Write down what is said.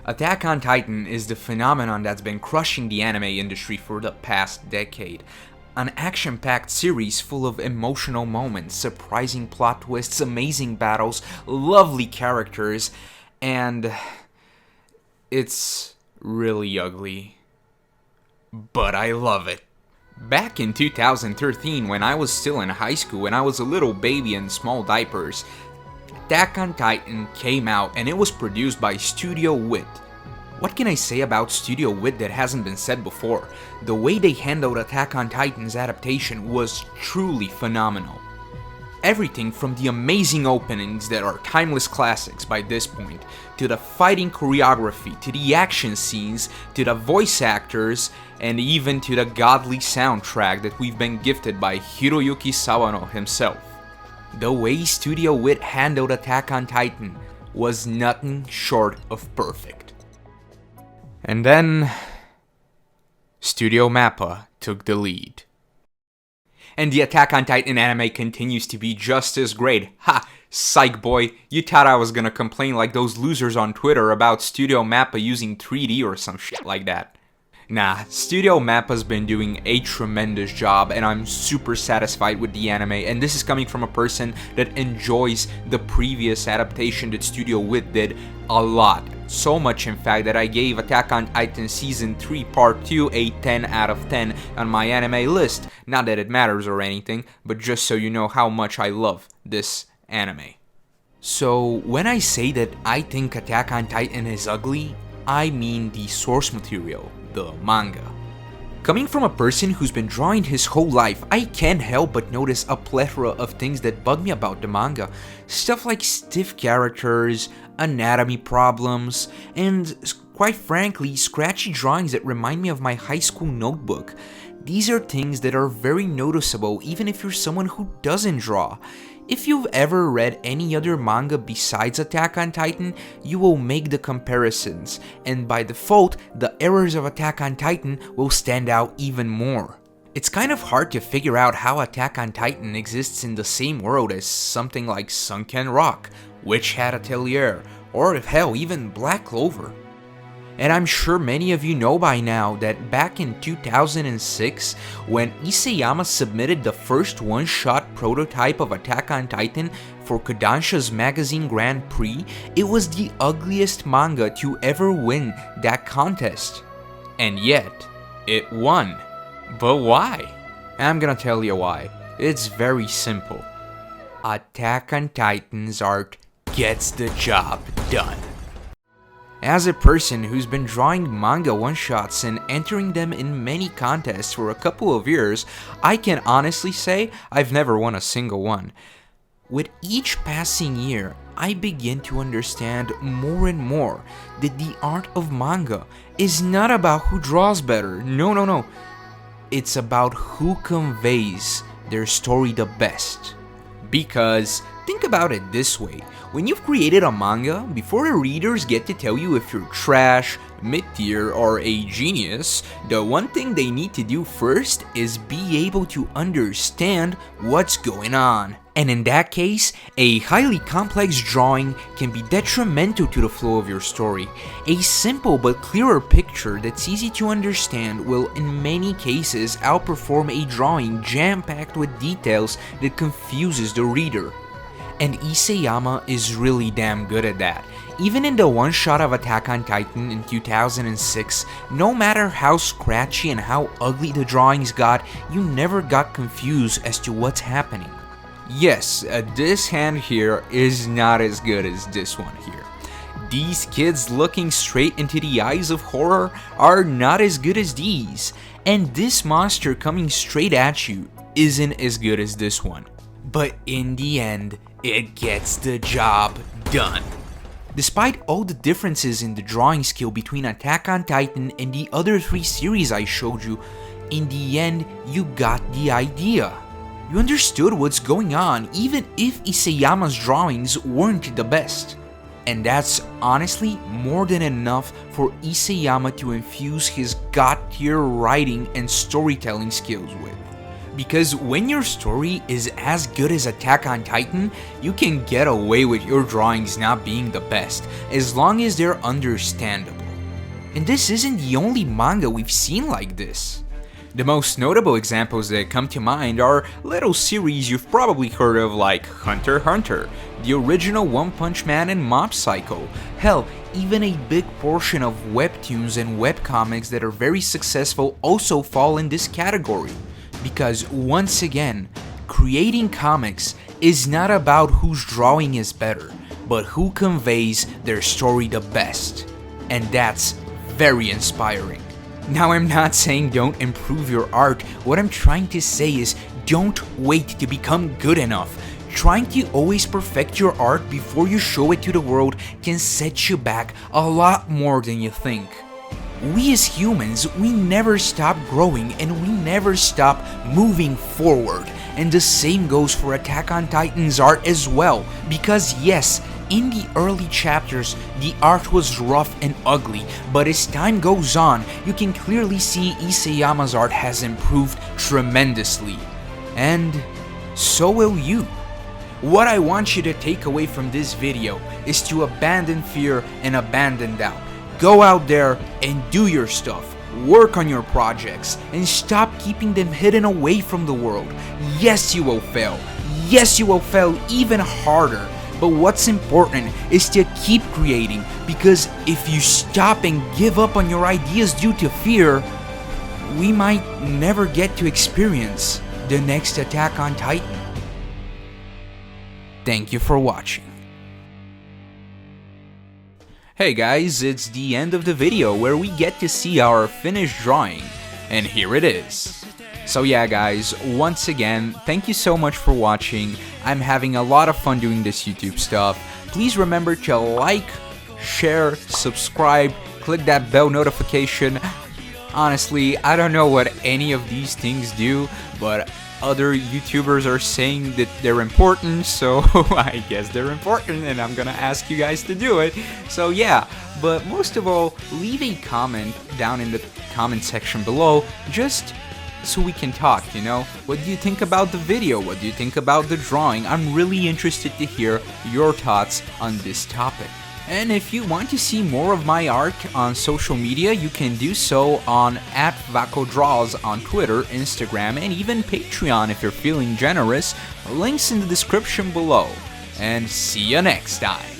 Attack on Titan is the phenomenon that's been crushing the anime industry for the past decade. An action-packed series full of emotional moments, surprising plot twists, amazing battles, lovely characters, and it's really ugly. But I love it. Back in 2013, when I was still in high school and I was a little baby in small diapers, Attack on Titan came out and it was produced by Studio Wit. What can I say about Studio Wit that hasn't been said before? The way they handled Attack on Titan's adaptation was truly phenomenal. Everything from the amazing openings that are timeless classics by this point, to the fighting choreography, to the action scenes, to the voice actors, and even to the godly soundtrack that we've been gifted by Hiroyuki Sawano himself. The way Studio Wit handled Attack on Titan was nothing short of perfect. And then Studio Mappa took the lead. And the Attack on Titan anime continues to be just as great. Ha! Psych boy, you thought I was gonna complain like those losers on Twitter about Studio Mappa using 3D or some shit like that. Nah, Studio Mappa's been doing a tremendous job and I'm super satisfied with the anime, and this is coming from a person that enjoys the previous adaptation that Studio Wit did a lot. So much in fact that I gave Attack on Titan Season 3 Part 2 a 10 out of 10 on my anime list. Not that it matters or anything, but just so you know how much I love this anime. So when I say that I think Attack on Titan is ugly, I mean the source material, the manga. Coming from a person who's been drawing his whole life, I can't help but notice a plethora of things that bug me about the manga. Stuff like stiff characters, anatomy problems, and quite frankly, scratchy drawings that remind me of my high school notebook. These are things that are very noticeable even if you're someone who doesn't draw. If you've ever read any other manga besides Attack on Titan, you will make the comparisons, and by default, the errors of Attack on Titan will stand out even more. It's kind of hard to figure out how Attack on Titan exists in the same world as something like Sunken Rock, Witch Hat Atelier, or hell, even Black Clover. And I'm sure many of you know by now that back in 2006, when Isayama submitted the first one-shot prototype of Attack on Titan for Kodansha's magazine Grand Prix, it was the ugliest manga to ever win that contest. And yet, it won. But why? I'm gonna tell you why. It's very simple. Attack on Titan's art gets the job done. As a person who's been drawing manga one-shots and entering them in many contests for a couple of years, I can honestly say I've never won a single one. With each passing year, I begin to understand more and more that the art of manga is not about who draws better, no. It's about who conveys their story the best. Because, think about it this way, when you've created a manga, before the readers get to tell you if you're trash, mid-tier, or a genius, the one thing they need to do first is be able to understand what's going on. And in that case, a highly complex drawing can be detrimental to the flow of your story. A simple but clearer picture that's easy to understand will in many cases outperform a drawing jam-packed with details that confuses the reader. And Isayama is really damn good at that. Even in the one-shot of Attack on Titan in 2006, no matter how scratchy and how ugly the drawings got, you never got confused as to what's happening. Yes, this hand here is not as good as this one here. These kids looking straight into the eyes of horror are not as good as these, and this monster coming straight at you isn't as good as this one. But in the end, it gets the job done. Despite all the differences in the drawing skill between Attack on Titan and the other 3 series I showed you, in the end, you got the idea. You understood what's going on even if Isayama's drawings weren't the best. And that's honestly more than enough for Isayama to infuse his god-tier writing and storytelling skills with. Because when your story is as good as Attack on Titan, you can get away with your drawings not being the best, as long as they're understandable. And this isn't the only manga we've seen like this. The most notable examples that come to mind are little series you've probably heard of like Hunter x Hunter, the original One Punch Man and Mob Psycho, hell, even a big portion of webtoons and webcomics that are very successful also fall in this category. Because once again, creating comics is not about whose drawing is better, but who conveys their story the best. And that's very inspiring. Now, I'm not saying don't improve your art. What I'm trying to say is don't wait to become good enough. Trying to always perfect your art before you show it to the world can set you back a lot more than you think. We as humans, we never stop growing and we never stop moving forward. And the same goes for Attack on Titan's art as well. Because yes, in the early chapters, the art was rough and ugly, but as time goes on, you can clearly see Isayama's art has improved tremendously. And so will you. What I want you to take away from this video is to abandon fear and abandon doubt. Go out there and do your stuff. Work on your projects and stop keeping them hidden away from the world. Yes, you will fail. Yes, you will fail even harder. But what's important is to keep creating, because if you stop and give up on your ideas due to fear, we might never get to experience the next Attack on Titan. Thank you for watching. Hey guys, it's the end of the video where we get to see our finished drawing, and here it is. So yeah guys, once again, thank you so much for watching. I'm having a lot of fun doing this YouTube stuff. Please remember to like, share, subscribe, click that bell notification. Honestly, I don't know what any of these things do, but other YouTubers are saying that they're important, so I guess they're important and I'm gonna ask you guys to do it. So yeah, but most of all, leave a comment down in the comment section below, just so we can talk, you know? What do you think about the video? What do you think about the drawing? I'm really interested to hear your thoughts on this topic. And if you want to see more of my art on social media, you can do so on @VacoDraws on Twitter, Instagram, and even Patreon if you're feeling generous. Links in the description below. And see you next time.